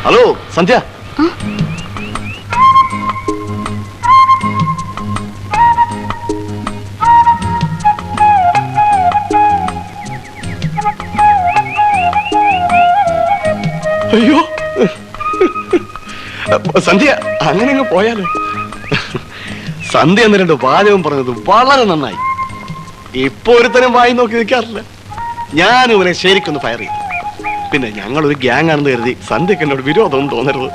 Hello സന്ധ്യ. അയ്യോ സന്ധ്യ, അങ്ങനെ അങ്ങ് പോയാലോ? സന്ധ്യ എന്ന് 2 വാചകം പറഞ്ഞത് വളരെ നന്നായി. ഇപ്പൊ ഒരുത്തനും വായി നോക്കി നിൽക്കാറില്ല. ഞാനും ഇവനെ ശരിക്കൊന്ന് ഫയർ ചെയ്തു. പിന്നെ ഞങ്ങളൊരു ഗ്യാങ് ആണെന്ന് കരുതി സന്ധ്യക്ക് എന്നോട് വിരോധമൊന്നും തോന്നരുത്.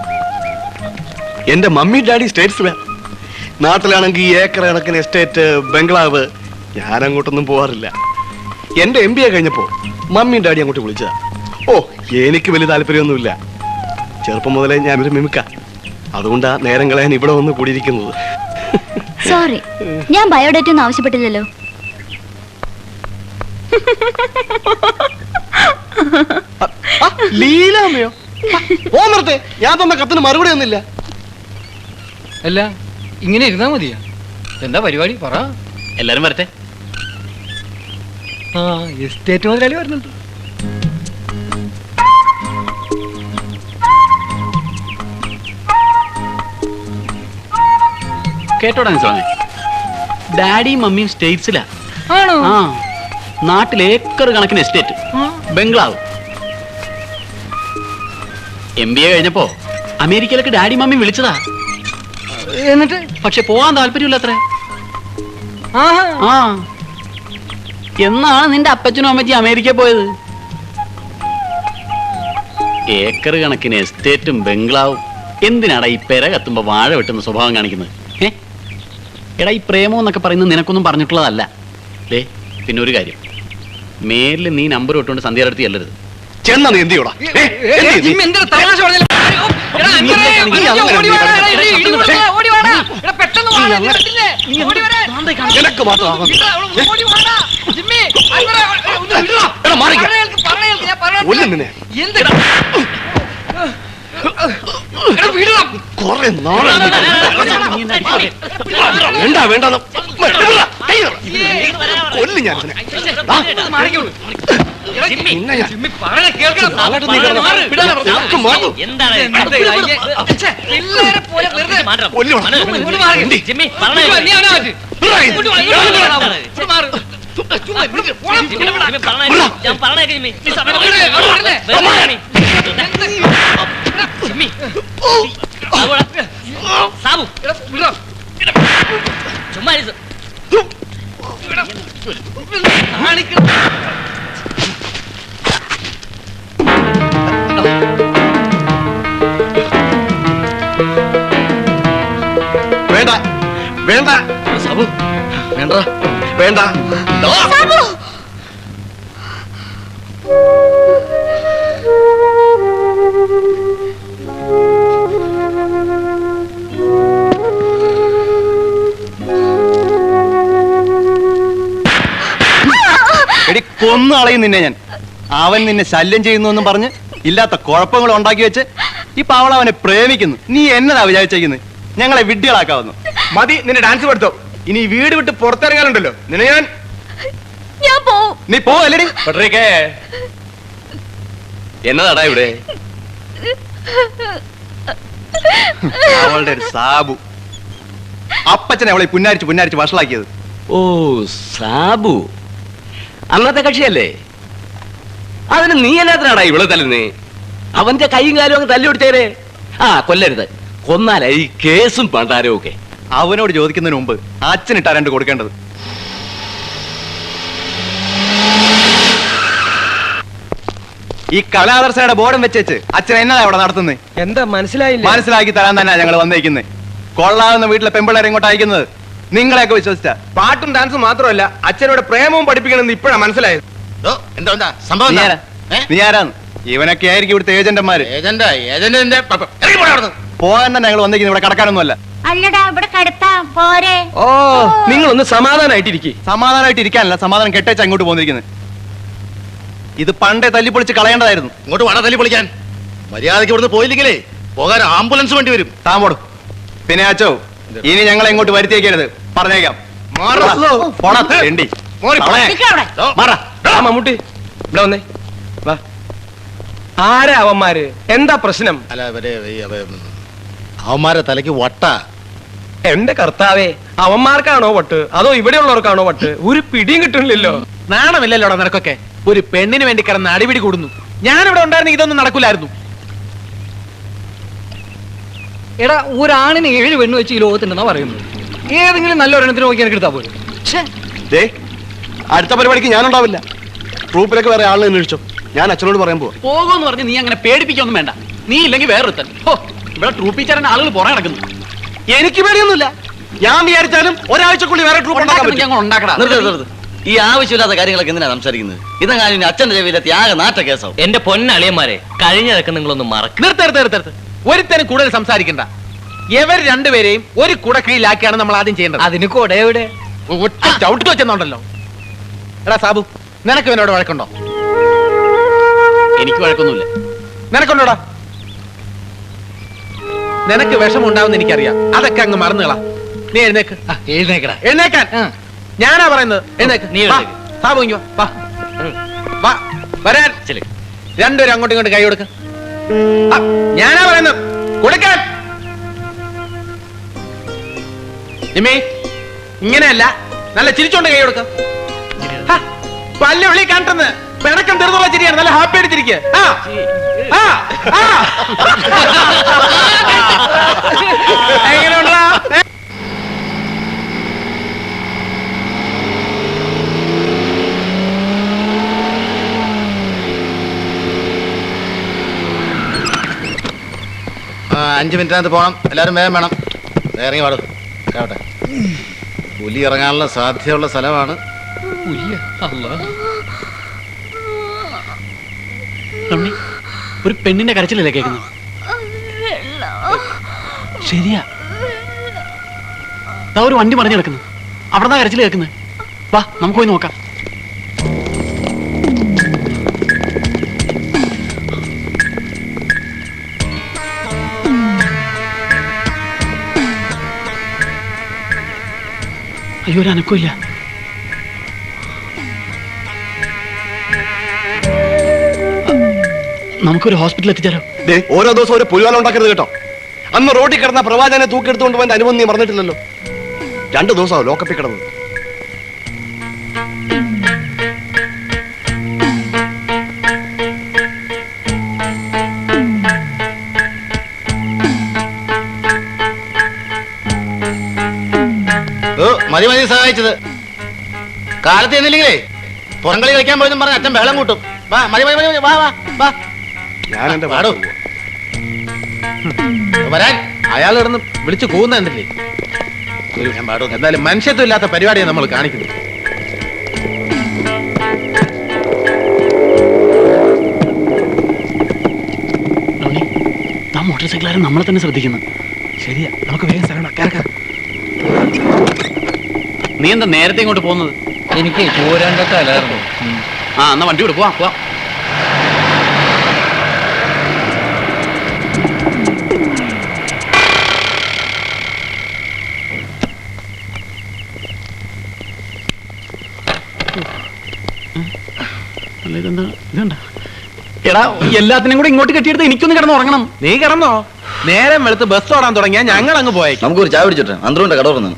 എന്റെ മമ്മി ഡാഡി സ്റ്റേറ്റ്സ്മാൻ. നാട്ടിലാണെങ്കിൽ ഏക്കർ കണക്കിന് എസ്റ്റേറ്റ്, ബംഗ്ലാവ്. ഞാൻ അങ്ങോട്ടൊന്നും പോവാറില്ല. എന്റെ MBA കഴിഞ്ഞപ്പോ മമ്മിയും ഡാഡി അങ്ങോട്ട് വിളിച്ചതാ. ഓ, എനിക്ക് വലിയ താല്പര്യമൊന്നുമില്ല. ചെറുപ്പം മുതലേ ഞാനൊരു മിമിക്ക. അതുകൊണ്ടാ നേരം കളയാൻ ഇവിടെ വന്ന് കൂടിയിരിക്കുന്നത്. സോറി, ഞാൻ ബയോഡേറ്റ ഒന്നും ആവശ്യപ്പെട്ടില്ലല്ലോ. ലീലാമ്മയോ? ഓർത്തെ ഞാൻ തന്ന കത്തിന് മറുപടി ഒന്നുമില്ല. അല്ല, ഇങ്ങനെ ഇരുന്നാ മതിയാ? എന്താ പരിപാടി പറ. എല്ലാരും വരട്ടെ. ആ, എസ്റ്റേറ്റ് മുതലാളി വരുന്നുണ്ട്. കേട്ടോടാ സ്വാമി, ഡാഡിയും മമ്മിയും സ്റ്റേറ്റ്സിലാ. ആണോ? ആ, നാട്ടിൽ ഏക്കർ കണക്കിന് എസ്റ്റേറ്റ്, ബംഗ്ലാവ്. MBA കഴിഞ്ഞപ്പോ അമേരിക്കയിലേക്ക് ഡാഡി മമ്മി വിളിച്ചതാ. എന്നിട്ട് പക്ഷെ പോവാൻ താല്പര്യമില്ല അത്ര. ആ, എന്നാണ് നിന്റെ അപ്പച്ചനും അമ്മച്ചി അമേരിക്ക പോയത്? ഏക്കർ കണക്കിന് എസ്റ്റേറ്റും ബംഗ്ലാവും. എന്തിനാടാ ഈ പെര കത്തുമ്പോ വാഴ വെട്ടുന്ന സ്വഭാവം കാണിക്കുന്നത്? എടാ, ഈ പ്രേമം എന്നൊക്കെ പറയുന്നത് നിനക്കൊന്നും പറഞ്ഞിട്ടുള്ളതല്ല. പിന്നെ ഒരു കാര്യം, മേലിൽ നീ നമ്പർ ഇട്ടുകൊണ്ട് സന്ധ്യ അടുത്ത് ചെല്ലരുത്. ചെന്ന നീ എന്ത് ചെയ്യോടാ? വേണ്ട വേണ്ട കൊല്ലു ഞാൻ. വേണ്ട വേണ്ട സാബു, വേണ്ട വേണ്ട. എടി, കൊന്നളയും നിന്നെ ഞാൻ. അവൻ നിന്നെ ശല്യം ചെയ്യുന്നു എന്നും പറഞ്ഞ് ഇല്ലാത്ത കുഴപ്പങ്ങൾ ഉണ്ടാക്കി വെച്ച് ഈ പാവള അവനെ പ്രേമിക്കുന്നു. നീ എന്നതാ വിചാരിച്ചിരിക്കുന്നത്? ഞങ്ങളെ വിഡ്ഢികളാക്കാവുന്നു. മതി, നിന്നെ ഡാൻസ് പഠിത്തോ. ഇനി വീട് വിട്ട് പുറത്തിറങ്ങാനുണ്ടല്ലോ നിന്നെ ഞാൻ. നീ പോവല്ലേടി? എന്നതാടാ ഇവിടെ? അവളുടെ ഒരു സാബു. അപ്പച്ചനെ അവളെ പുന്നാരിച്ച് വഷളാക്കിയത്. ഓ, സാബു അന്നത്തെ കക്ഷിയല്ലേ? അതിന് നീ എന്നാത്തിനാടാ ഇവിടെ തല്ലുന്നേ? അവന്റെ കൈയും കാലും അങ്ങ് തല്ലുപിടിച്ചേരെ. ആ, കൊല്ലരുത്. കൊന്നാലായി കേസും പണ്ടാരവും ഒക്കെ. അവനോട് ചോദിക്കുന്നതിന് മുമ്പ് അച്ഛനിട്ടാ 2 കൊടുക്കേണ്ടത്. ഈ കലാദർശയുടെ ബോർഡും വെച്ചേച്ച് അച്ഛൻ എന്നതാ അവിടെ നടത്തുന്നത്? എന്താ മനസ്സിലായില്ല? മനസ്സിലാക്കി തരാൻ തന്നെ ഞങ്ങൾ വന്നേക്കുന്നത്. കൊള്ളാവുന്ന വീട്ടിലെ പെമ്പിള്ളേരെ ഇങ്ങോട്ട് അയക്കുന്നത് നിങ്ങളെയൊക്കെ വിശ്വസിച്ച. പാട്ടും ഡാൻസും മാത്രമല്ല, അച്ഛനോട് പ്രേമവും പഠിപ്പിക്കണമെന്ന് ഇപ്പോഴാ മനസ്സിലായത്. നീ ആരാന്ന്? ഇവനൊക്കെ ആയിരിക്കും ഇവിടുത്തെ ഏജന്റന്മാര്. പോകാൻ തന്നെ ഞങ്ങൾ വന്നേക്കുന്നത്, ഇവിടെ കടക്കാനൊന്നുമല്ല. അല്ലടാ, ഇവിടെ കടത്താ പോരെ. ഓ, നിങ്ങളൊന്ന് സമാധാനായിട്ടിരിക്കും. സമാധാനമായിട്ട് ഇരിക്കാനല്ല, സമാധാനം കെട്ടേച്ച് അങ്ങോട്ട് പോന്നിരിക്കുന്നത്. ഇത് പണ്ടേ തല്ലിപ്പൊളിച്ച് കളയേണ്ടതായിരുന്നു. ഇങ്ങോട്ട് വേണം തല്ലി പൊളിക്കാൻ. മര്യാദയ്ക്ക് ഇവിടുന്ന് പോയില്ലെങ്കിലേ പോകാൻ ആംബുലൻസ് വേണ്ടി വരും. താമ്പോടും. പിന്നെ അച്ചോ, ഇനി ഞങ്ങളെ ഇങ്ങോട്ട് വരുത്തിയേക്കരുത്, പറഞ്ഞേക്കാം. മമ്മൂട്ടി, ഇവിടെ വന്നേ. വാ. ആരാ അവന്മാര്? എന്താ പ്രശ്നം? അല്ല അവന്മാരെ തലയ്ക്ക് വട്ട. എന്റെ കർത്താവേ, അവന്മാർക്കാണോ വട്ട് അതോ ഇവിടെയുള്ളവർക്കാണോ വട്ട്? ഒരു പിടിയും കിട്ടുന്നില്ലല്ലോ. നാണമില്ലല്ലോടാ നിനക്കൊക്കെ. ഒരു പെണ്ണിന് വേണ്ടി കിടന്ന് അടിപിടി കൂടുന്നു. ഞാനിവിടെ ഉണ്ടായിരുന്നെങ്കിൽ ഇതൊന്നും നടക്കൂലായിരുന്നു. എടാ, ഒരാണിന് 7 പെണ്ണ് വെച്ച് ഈ ലോകത്തുണ്ടെന്നാ പറയുന്നത്. ഏതെങ്കിലും നല്ലൊരെണ്ണത്തിന് നോക്കി എനിക്ക് എടുത്താ പോലും. ദേ, അടുത്ത പരിപാടിക്ക് ഞാനുണ്ടാവില്ല. ട്രൂപ്പിലേക്ക് വേറെ ആളിനെ അന്വേഷിച്ചോ. ഞാൻ അച്ഛനോട് പറയാൻ പോവാ. പോകുമെന്ന് പറഞ്ഞ് നീ അങ്ങനെ പേടിപ്പിക്കൊന്നും വേണ്ട. നീ ഇല്ലെങ്കിൽ വേറൊരുത്തൻ. ഹോ, ഇവിടെ ട്രൂപ്പിച്ചാരൻ ആളുകൾ പുറകെ നടക്കുന്നു. എനിക്ക് പേടിയൊന്നുമില്ല. ഞാൻ വിചാരിച്ചാലും ഒരാഴ്ചക്കുള്ളിൽ വേറെ ട്രൂപ്പ് ഉണ്ടാക്കാൻ പറ്റും. ഞങ്ങൾ ഉണ്ടാക്കടാ. ഈ ആവശ്യമില്ലാത്ത കാര്യങ്ങളൊക്കെ എന്തിനാ സംസാരിക്കുന്നത്? ഇതെങ്ങാനും അച്ഛന്റെ ചെവിയിലെ ത്യാഗ നാട്ട കേസാവും. എന്റെ പൊന്നളിയന്മാരെ, കഴിഞ്ഞതൊക്കെ നിങ്ങളൊന്നും മറക്കും. നിർത്തരുത്. ഒരുത്തനും കൂടുതൽ സംസാരിക്കണ്ട. ഇവർ രണ്ടുപേരെയും ഒരു കുടക്കീഴിലാക്കിയാണ് നമ്മൾ ആദ്യം ചെയ്യേണ്ടത്. അതിന് കൊട എവിടെ? ഒറ്റ ചവിട്ടി വെച്ചെന്നുണ്ടല്ലോ. എടാ സാബു, നിനക്ക് ഇവനോട് വഴക്കുണ്ടോ? എനിക്ക് വഴക്കൊന്നുമില്ല. നിനക്കുണ്ടോടാ? നിനക്ക് വിഷമം ഉണ്ടാവുന്ന എനിക്കറിയാം. അതൊക്കെ അങ്ങ് മറന്നുകളാ. നീ എഴുന്നേക്ക്. എഴുന്നേക്കടാ. എഴുന്നേക്കാൻ ഞാനാ പറയുന്നത്. എഴുന്നേക്ക്. നീ വാ, എഴുന്നേക്ക്. സാബു ഇങ്ങ് വാ. വാ, വരാൻ. രണ്ടുപേരും അങ്ങോട്ടും ഇങ്ങോട്ട് കൈ കൊടുക്ക. ഞാനാ പറയുന്നത് കൊടുക്കാൻ. നിമ്മി, ഇങ്ങനെയല്ല, നല്ല ചിരിച്ചോണ്ട് കൈ കൊടുക്ക. പല്ല വിളി കാട്ടുന്നത് പിണക്കം തീർന്നുള്ള ചിരിയാണ്. നല്ല ഹാപ്പി അടിച്ചിരിക്കുക. എങ്ങനെയുണ്ടാ? അഞ്ച് മിനിറ്റിനകത്ത് പോകണം. എല്ലാവരും വേഗം വേണം. ഇറങ്ങി പാടും കേട്ടെ. പുലി ഇറങ്ങാനുള്ള സാധ്യതയുള്ള സ്ഥലമാണ്. രമണി, ഒരു പെണ്ണിന്റെ കരച്ചിലല്ലേ കേൾക്കുന്നത്? ശരിയാ, ഒരു വണ്ടി മറിഞ്ഞു കിടക്കുന്നു. അവിടെ കരച്ചിൽ കേൾക്കുന്നത്. വാ, നമുക്ക് പോയി നോക്കാം. അയ്യോ, ഒരു അനക്കമില്ല. നമുക്കൊരു ഹോസ്പിറ്റലിൽ എത്തിച്ചാലോ? ഓരോ ദിവസം ഒരു പുലിവാല ഉണ്ടാക്കരുത് കേട്ടോ. അന്ന് റോഡിൽ കിടന്ന പ്രവാചകനെ തൂക്കിയെടുത്തുകൊണ്ട് പോകാൻ അനുഭവം നീ മറന്നിട്ടില്ലല്ലോ. 2 ദിവസമാവും ലോക്കപ്പിൽ കിടന്നത്. മതി സഹായിച്ചത്. കാലത്ത് എന്നില്ലെങ്കിലേ പുറംകളി കളിക്കാൻ പോയെന്നും പറഞ്ഞ അച്ഛൻ വെള്ളം കൂട്ടും. വാ, മതി. വാ വാ വാ. ഞാൻ എന്റെ പാടൂ വരാൻ. അയാൾ കിടന്ന് വിളിച്ചു പോകുന്നില്ലേ? ഞാൻ പാടൂ. എന്തായാലും മനുഷ്യത്വം ഇല്ലാത്ത പരിപാടിയാണ് നമ്മൾ കാണിക്കുന്നത്. റോണി, ആ മോട്ടോർ സൈക്കിളുകാരൻ നമ്മളെ തന്നെ ശ്രദ്ധിക്കുന്നു. ശരിയാ, നമുക്ക് വേഗം സ്ഥലം. നീ എന്താ നേരത്തെ ഇങ്ങോട്ട് പോകുന്നത്? എനിക്ക് പോരാണ്ടൊക്കെ അല്ലായിരുന്നു. എന്നാ വണ്ടി വിട്, പോവാ. ഇതെന്താ? എടാ, എല്ലാത്തിനും കൂടെ ഇങ്ങോട്ട് കെട്ടിയെടുത്ത് എനിക്കൊന്ന് കിടന്ന് ഉറങ്ങണം. നീ കിടന്നോ? നേരം വെളുത്ത് ബസ് ഓടാൻ തുടങ്ങിയാ ഞങ്ങൾ അങ്ങ് പോയേക്കും. നമുക്കൊരു ചായ പിടിച്ചിട്ട് അന്തരൂന്റെ കട തുറന്നു.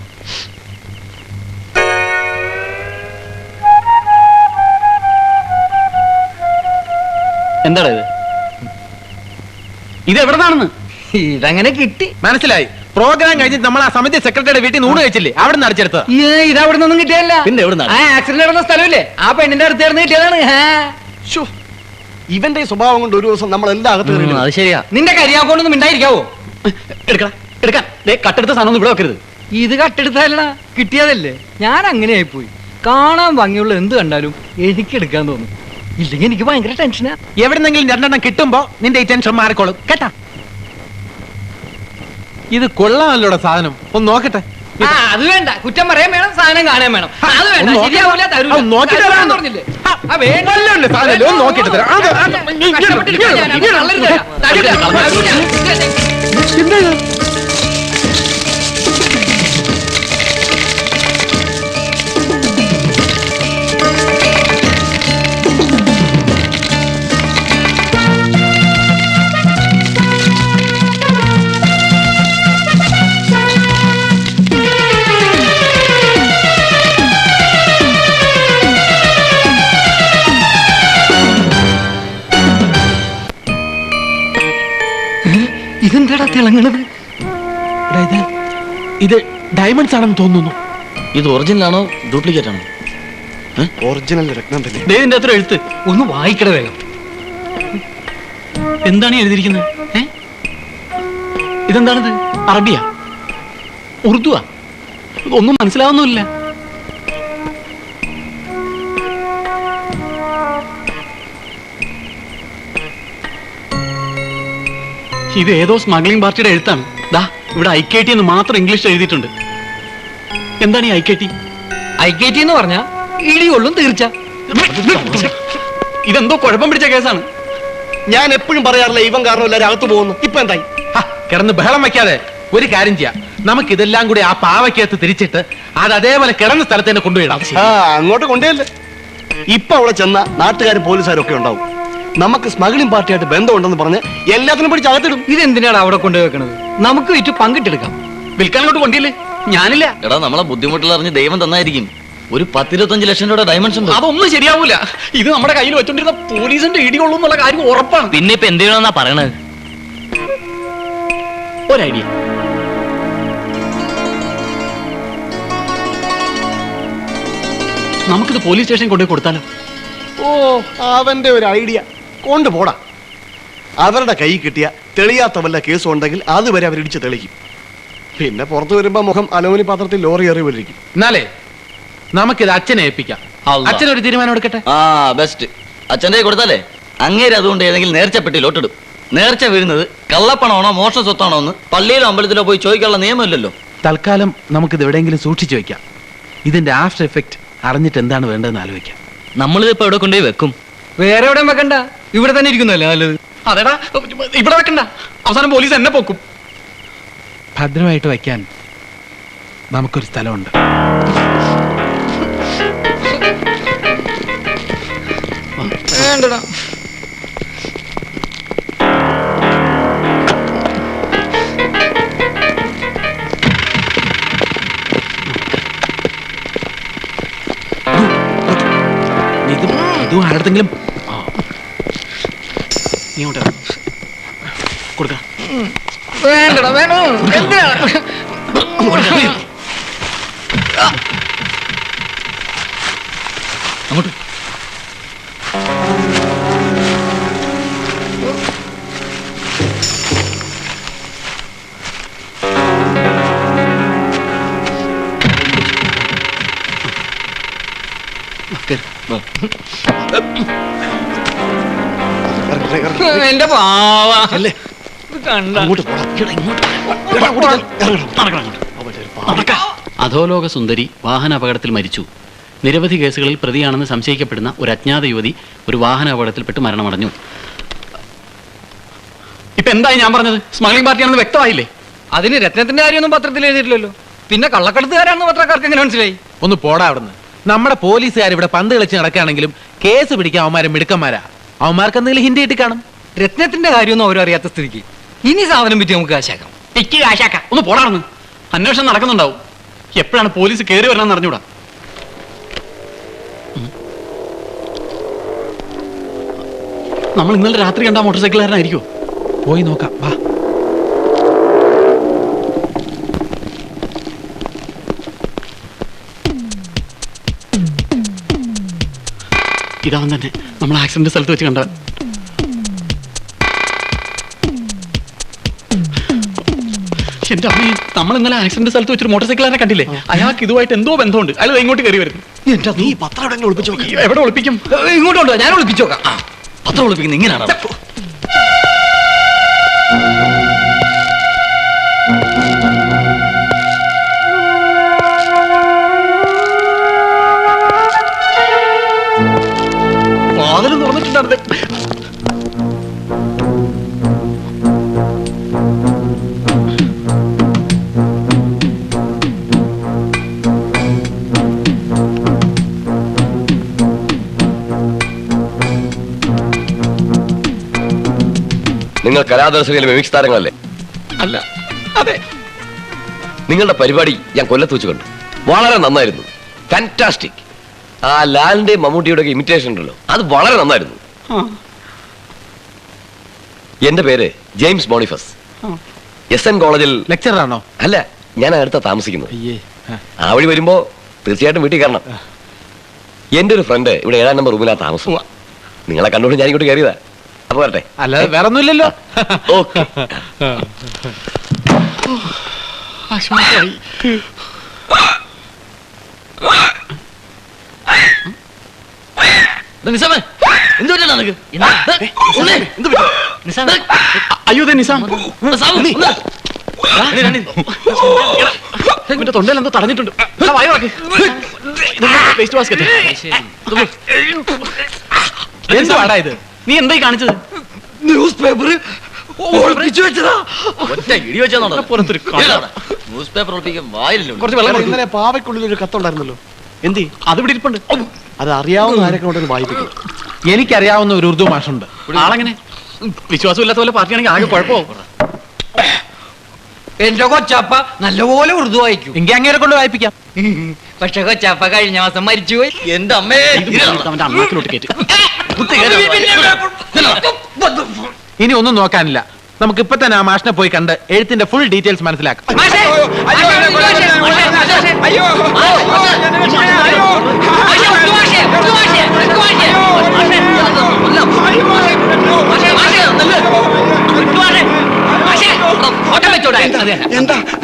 എന്താടാ ഇത് എവിടെന്നാണെന്ന്? ഇതങ്ങനെ കിട്ടി. മനസ്സിലായി. പ്രോഗ്രാം കഴിഞ്ഞിട്ട് നമ്മൾ ആ സമിതി സെക്രട്ടറിയുടെ വീട്ടിൽ നിന്ന് ഊണ് കഴിച്ചില്ലേ? അവിടെ നിന്ന് അടിച്ചെടുത്തത്. ഇത് അവിടെ നിന്നൊന്നും കിട്ടിയല്ല. പിന്നെ എവിടെ? ആ ആക്സിഡന്റ് നടന്ന സ്ഥലമില്ലേ, ആ പെണ്ണിന്റെ അടുത്ത് ചേർന്ന് കിട്ടിയതാണ്. ഇവന്റെ ഈ സ്വഭാവം കൊണ്ട് ഒരു ദിവസം നമ്മൾ എല്ലാ അകത്ത് കയറിയിടും. അത് ശരിയാ. നിന്റെ കരിയാക്കൊണ്ടൊന്നും മിണ്ടായിരിക്കാവോ? എടുക്കാൻ കട്ടെടുത്ത സാധനം ഇവിടെ വെക്കരുത്. ഇത് കട്ടെടുത്തല്ല, കിട്ടിയതല്ലേ. ഞാൻ അങ്ങനെയായി പോയി. കാണാൻ ഭംഗിയുള്ള എന്ത് കണ്ടാലും എനിക്ക് എടുക്കാൻ തോന്നും. ഇല്ലെങ്കിൽ എനിക്ക് ഭയങ്കര ടെൻഷനാ. എവിടെന്നെങ്കിലും 2 എണ്ണം കിട്ടുമ്പോ നിന്റെ ഈ ടെൻഷൻ മാറിക്കോളും കേട്ടാ. ഇത് കൊള്ളാമല്ലോടെ സാധനം. ഒന്ന് നോക്കട്ടെ. അത് വേണ്ട, കുറ്റം പറയാൻ വേണം, സാധനം കാണാൻ വേണം. അത് വേണ്ട, ശരിയാവൂല, തരൂല. നോക്കിട്ട് തരാൻ പറഞ്ഞില്ലേ? വേണ്ട, സാധനം ഒന്ന് നോക്കിട്ട് തരാം. കഷ്ടപ്പെട്ടിരിക്കാൻ ഞാൻ തള്ളരുത്. തരൂല. ഏതാടാ തിളങ്ങണത്? ഇത് ഡയമണ്ട്സ് ആണെന്ന് തോന്നുന്നു. ഇത് ഒറിജിനൽ ആണോ ഡ്യൂപ്ലിക്കേറ്റ് ആണോ? ഒറിജിനൽ രത്നം തന്നെ. ദേവിന്റെ അത്ര എഴുത്ത് ഒന്ന് വായിക്കട വേഗം. എന്താണ് ഈ എഴുതിയിരിക്കുന്നത്? ഇതെന്താണിത്? അറബിയാ? ഉറുദുവാ? ഒന്നും മനസ്സിലാവുന്നില്ല. ഇത് ഏതോ സ്മഗ്ലിംഗ് പാർട്ടിയുടെ എഴുത്താണ്. ദാ ഇവിടെ IKT എന്ന് മാത്രം ഇംഗ്ലീഷ് എഴുതിയിട്ടുണ്ട്. എന്താണ് ഈ IKT? IKT എന്ന് പറഞ്ഞാ ഇടികൊള്ളും തീർച്ച. ഇതെന്തോ കുഴപ്പം പിടിച്ച കേസാണ്. ഞാൻ എപ്പോഴും പറയാറില്ല ഇവൻ കാരണം എല്ലാവരും അകത്ത് പോകുന്നു. ഇപ്പൊ എന്തായി? കിടന്ന് ബഹളം വെക്കാതെ ഒരു കാര്യം ചെയ്യാം. നമുക്ക് ഇതെല്ലാം കൂടി ആ പാവയ്ക്കകത്ത് തിരിച്ചിട്ട് അത് അതേപോലെ കിടന്ന സ്ഥലത്ത് തന്നെ കൊണ്ടുപോയിടാം. അങ്ങോട്ട് കൊണ്ടുപോയല്ലേ. ഇപ്പൊ അവിടെ ചെന്ന നാട്ടുകാരും പോലീസുകാരും ഒക്കെ ഉണ്ടാവും. നമുക്ക് സ്മഗ്ലിംഗ് പാർട്ടിയായിട്ട് ബന്ധമുണ്ടെന്ന് പറഞ്ഞ് എല്ലാത്തിനും പിടിച്ച് അകത്തിടും. ഇതെന്തിനാണ് അവിടെ കൊണ്ടുപോയി വെക്കണത്? നമുക്ക് വിറ്റ് പങ്കിട്ടെടുക്കാം. വിൽക്കാനോട്ട് കൊണ്ടില്ലേ? ഞാനില്ല. എടാ നമ്മളെ ബുദ്ധിമുട്ടുകൾ അറിഞ്ഞ് ദൈവം തന്നായിരിക്കും. ഒരു 10-25 ലക്ഷം രൂപയുടെ ഡയമണ്ട്സ് ഉണ്ട്. അതൊന്നും ശരിയാവൂല. ഇത് നമ്മുടെ കയ്യിൽ വെച്ചോണ്ടിരുന്ന പോലീസിന്റെ ഇടികൊള്ളും എന്നുള്ള കാര്യം ഉറപ്പാണ്. പിന്നെ ഇപ്പൊ എന്ത് ചെയ്യണമെന്നാ പറയണത്? ഒരു ഐഡിയ. നമുക്കിത് പോലീസ് സ്റ്റേഷൻ കൊണ്ടുപോയി കൊടുത്താലോ? ഓ, അവന്റെ ഒരു ഐഡിയ. കൊണ്ടുപോടാ. അവരുടെ കൈ കിട്ടിയ തെളിയാത്ത വല്ല കേസും ഉണ്ടെങ്കിൽ അതുവരെ അവരിടിച്ച് തെളിക്കും. പിന്നെ പുറത്തു വരുമ്പോ മുഖം അലുമിനി പാത്രത്തിൽ ലോറി എറി വരിക്കും. എന്നാലേ നമുക്കിത് അച്ഛനെ ഏൽപ്പിക്കാം. അച്ഛനൊരു തീരുമാനം എടുക്കട്ടെ. ആ ബെസ്റ്റ്. അച്ഛൻ്റെ കൊടുത്താലേ അങ്ങേര് അതുകൊണ്ട് ഏതെങ്കിലും നേർച്ചപ്പെട്ടി ലോട്ടിടും. നേർച്ച വീഴുന്നത് കള്ളപ്പണമാണോ മോഷണ സ്വത്താണോ എന്ന് പള്ളിയിലോ അമ്പലത്തിലോ പോയി ചോദിക്കാനുള്ള നിയമമില്ലല്ലോ. തൽക്കാലം നമുക്കിത് എവിടെയെങ്കിലും സൂക്ഷിച്ചു വെക്കാം. ഇതിന്റെ ആഫ്റ്റർ എഫക്റ്റ് അറിഞ്ഞിട്ട് എന്താണ് വേണ്ടതെന്ന് ആലോചിക്കാം. നമ്മളിത് ഇപ്പൊ എവിടെ കൊണ്ടുപോയി വെക്കും? വേറെ എവിടെയും വെക്കണ്ട, ഇവിടെ തന്നെ ഇരിക്കുന്നല്ലേ നല്ലത്. അതെടാ, ഇവിടെ വെക്കണ്ട. അവസാനം പോലീസ് എന്നെ പോക്കും. ഭദ്രമായിട്ട് വയ്ക്കാൻ നമുക്കൊരു സ്ഥലമുണ്ട്. വേണ്ടടാ. ഇതും ആരുടെങ്കിലും നീ അങ്ങോട്ട് കൊടുക്ക. വേണ്ടടാ, വേണോ? എന്തിനാണ്? അങ്ങോട്ട്. എന്റെ പാവ അല്ലേ കണ്ട. അങ്ങോട്ട് പോടാ. അധോലോക സുന്ദരി വാഹന അപകടത്തിൽ മരിച്ചു. നിരവധി കേസുകളിൽ പ്രതിയാണെന്ന് സംശയിക്കപ്പെടുന്ന ഒരു അജ്ഞാത യുവതി ഒരു വാഹന അപകടത്തിൽപ്പെട്ട് മരണമടഞ്ഞു. ഇപ്പൊ എന്തായി ഞാൻ പറഞ്ഞത്? സ്മഗ്ലിംഗ് പാർട്ടിയാണെന്ന് വ്യക്തമായില്ലേ? അതിന് രത്നത്തിന്റെ കാര്യമൊന്നും പത്രത്തിൽ എഴുതിയിട്ടില്ലല്ലോ. പിന്നെ കള്ളക്കടത്തുകാരാണെന്ന് പത്രക്കാർക്ക് എങ്ങനെ മനസ്സിലായി? ഒന്ന് പോടാ അവിടുന്ന്. നമ്മുടെ പോലീസുകാർ ഇവിടെ പന്ത് കളിച്ച് നടക്കുകയാണെങ്കിലും കേസ് പിടിക്കാൻ അവന്മാരെ മിടുക്കന്മാരാ. അവന്മാർക്ക് എന്തെങ്കിലും ഹിന്ദി കിട്ടി കാണും. രത്നത്തിന്റെ കാര്യമൊന്നും അവരും അറിയാത്ത സ്ഥിതിക്ക് ഇനി സാധനം പറ്റി നമുക്ക് കാശാക്കാം. ഇക്ക് കാശാക്ക. ഒന്ന് പോടാണെന്ന്. അന്വേഷണം നടക്കുന്നുണ്ടാവും. എപ്പോഴാണ് പോലീസ് കയറി വരണമെന്ന് അറിഞ്ഞൂടാ. നമ്മൾ ഇന്നലെ രാത്രി കണ്ട മോട്ടോർ സൈക്കിളുകാരനായിരിക്കുമോ? പോയി നോക്കാം, വാ. ഇതാവൻ തന്നെ നമ്മൾ ആക്സിഡന്റ് സ്ഥലത്ത് വെച്ച് കണ്ടവൻ. എന്റെ അമ്മേ, നമ്മൾ ഇന്നലെ ആക്സിഡന്റ് സ്ഥലത്ത് വെച്ചൊരു മോട്ടോർ സൈക്കിളുകാരനെ കണ്ടില്ലേ? അയാൾക്ക് ഇതുമായിട്ട് എന്തോ ബന്ധമുണ്ട്. അയാൾ ഇങ്ങോട്ട് കയറി വരുന്നു. നീ പത്രം എവിടെ ഒളിപ്പിച്ചു നോക്കി? എവിടെ ഒളിപ്പിക്കും? ഇങ്ങോട്ട് കൊണ്ടുവാ, ഞാൻ ഒളിപ്പിച്ചു നോക്കാം. പത്രം ഒളിപ്പിക്കുന്നത് ഇങ്ങനെയാണോ? വാതിലും തുറന്നിട്ടുണ്ടായിരുന്നു. നിങ്ങൾ കലാദർശകയിലെ മിമിക്സ് താരങ്ങളല്ലേ? അല്ല, അതെ. നിങ്ങളുടെ പരിപാടി ഞാൻ കൊല്ലത്ത് വെച്ച് കണ്ടു. വളരെ നന്നായിരുന്നു. ഫാന്റാസ്റ്റിക്. ആ ലാലിന്റെ മമ്മൂട്ടിയുടെ ഇമിറ്റേഷൻ ഉണ്ടല്ലോ, അത് വളരെ നന്നായിരുന്നു. എന്റെ പേര് ജെയിംസ് ബോണിഫസ്. SN കോളേജിൽ ലെക്ചറാണോ? അല്ല, ഞാൻ അടുത്ത താമസിക്കുന്നത്. അയ്യേ. ആ വഴി വരുമ്പോ തീർച്ചയായിട്ടും വീട്ടിൽ കയറണം. എന്റെ ഒരു ഫ്രണ്ട് ഇവിടെ 7-ാം നമ്പർ റൂമിലാ താമസം. നിങ്ങളെ കണ്ടുകൊണ്ട് ഞാൻ ഇങ്ങോട്ട് കയറിയതാ. അപ്പൊ വരട്ടെ. അല്ലാതെ വേറെ ഒന്നുമില്ലല്ലോ. ഓക്കെ. അയ്യോ നിസാം, എന്റെ തൊണ്ടയിൽ എന്തോ തടഞ്ഞിട്ടുണ്ട്. Waste basket. എന്തുവാടാ ഇത്? നീ എന്തായി കാണിച്ചത്? ന്യൂസ് പേപ്പർ ഒളിപ്പിച്ചു വെച്ചതാ. ഒറ്റ ഇടി വെച്ചാൽ ന്യൂസ് പേപ്പർ ഒളിപ്പിക്കാൻ വായില്ലല്ലോ. കുറച്ച് വെള്ളം കൊടുക്ക്. ഇന്നലെ പാവയ്ക്കുള്ളിൽ ഒരു കത്തുണ്ടായിരുന്നല്ലോ. എന്തി? അത് ഇവിടെ ഇരിപ്പുണ്ട്. അത് അറിയാവുന്ന ആരൊക്കെ ഉണ്ടെന്ന് വായിപ്പിക്കും. എനിക്കറിയാവുന്ന ഒരു ഉറുദു മാഷുണ്ട്. ആളെങ്ങനെ? വിശ്വാസമില്ലാത്ത പോലെ പാർട്ടിയാണെങ്കിൽ ആകെ കുഴപ്പമാവും. എന്റെ കൊച്ചാപ്പ നല്ലപോലെ ഉറുദു വായിക്കും. എങ്കിൽ അങ്ങേരെ കൊണ്ട് വായിപ്പിക്കാം. പക്ഷെ കൊച്ചാപ്പ കഴിഞ്ഞ മാസം മരിച്ചുപോയി. എന്റെ അമ്മേ, അവന്റെ അണ്ണാക്കിലോട്ട് കയറ്റി. ഇനി ഒന്നും നോക്കാനില്ല. നമുക്ക് ഇപ്പൊ തന്നെ ആ മാഷിനെ പോയി കണ്ട് എഴുത്തിന്റെ ഫുൾ ഡീറ്റെയിൽസ് മനസ്സിലാക്കാം.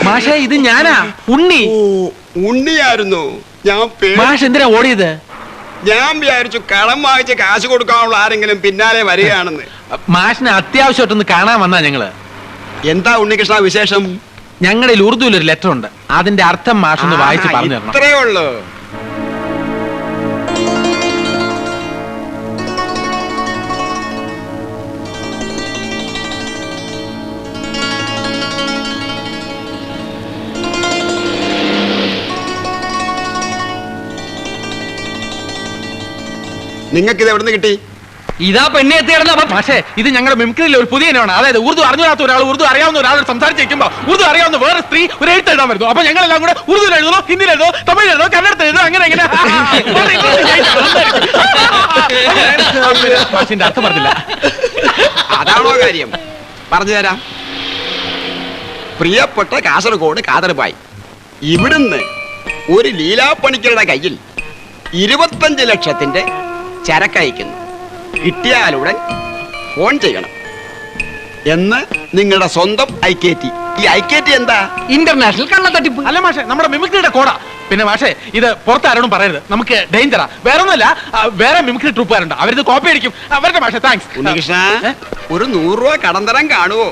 മാഷേ, ഇത് ഞാനാ, ഉണ്ണി. ഉണ്ണിയായിരുന്നു. ഞാൻ മാഷ് എന്തിനാ ഓടിയത്? ഞാൻ വിചാരിച്ചു കടം വാങ്ങിച്ച് കാശ് കൊടുക്കാനുള്ള ആരെങ്കിലും പിന്നാലെ വരികയാണെന്ന്. മാഷിനെ അത്യാവശ്യമായിട്ടൊന്ന് കാണാൻ വന്നാ ഞങ്ങള്. എന്താ ഉണ്ണികൃഷ്ണ വിശേഷം? ഞങ്ങളുടെ ഉറുദുവിൽ ഒരു ലെറ്റർ ഉണ്ട്. അതിന്റെ അർത്ഥം മാഷൊന്ന് വായിച്ച് പറഞ്ഞു തരണം. ഇത്രേ ഉള്ളൂ. നിങ്ങൾക്ക് ഇത് എവിടുന്ന് കിട്ടി? ഇതാ പെണ്ണെ എത്തിയിടല്ലോ. പക്ഷേ ഇത് ഞങ്ങളുടെ മിമിക്രിയിലെ ഒരു പുതിയ ഇനമാണ്. അതായത് ഉറുദു അറിഞ്ഞാത്ത ഒരാൾ ഉറുദു അറിയാവുന്ന ഒരാളോട് സംസാരിച്ചിരിക്കുമ്പോ ഉറുദു അറിയാവുന്ന വേറെ സ്ത്രീ ഒരു എഴുത്ത് എഴുതാൻ വരുന്നു. അപ്പൊ ഞങ്ങളെല്ലാം കൂടെ ഉറുദുവിൽ എഴുതണോ, ഹിന്ദിയിൽ എഴുതോ, തമിഴിൽ എഴുതോ, കന്നഡത്തിൽ എഴുതോ, അങ്ങനെ എങ്ങനെ മാഷിന്റെ അർത്ഥം പറഞ്ഞില്ല. അതാണോ കാര്യം? പറഞ്ഞു തരാം. പ്രിയപ്പെട്ട കാസർഗോഡ് കാതർബായി, ഇവിടുന്ന് ഒരു ലീലാപ്പണിക്കരുടെ കയ്യിൽ 25 ലക്ഷത്തിന്റെ ചരക്കയക്കുന്നു. കിട്ടിയാലുടൻ ഫോൺ ചെയ്യണം എന്ന് നിങ്ങളുടെ സ്വന്തം ഐക്കേറ്റി. ഈ ഐക്കേറ്റി എന്താ? ഇന്റർനാഷണൽ കള്ളത്തട്ടിപ്പ്. അല്ല മാഷെ, നമ്മുടെ മിമിക്രിയുടെ കോഡാ. പിന്നെ മാഷെ, ഇത് പുറത്ത് ആരോടും പറയരുത്. നമുക്ക് ഡേഞ്ചറാ. വേറെ ഒന്നുമല്ല, വേറെ മിമിക്രി ട്രൂപ്പുകാരുണ്ട്, അവരിത് കോപ്പി അടിക്കും. അവരുടെ മാഷെ താങ്ക്സ്. ഉണ്ണികൃഷ്ണ, ഒരു 100 രൂപ കടം തരാൻ കാണുവോ?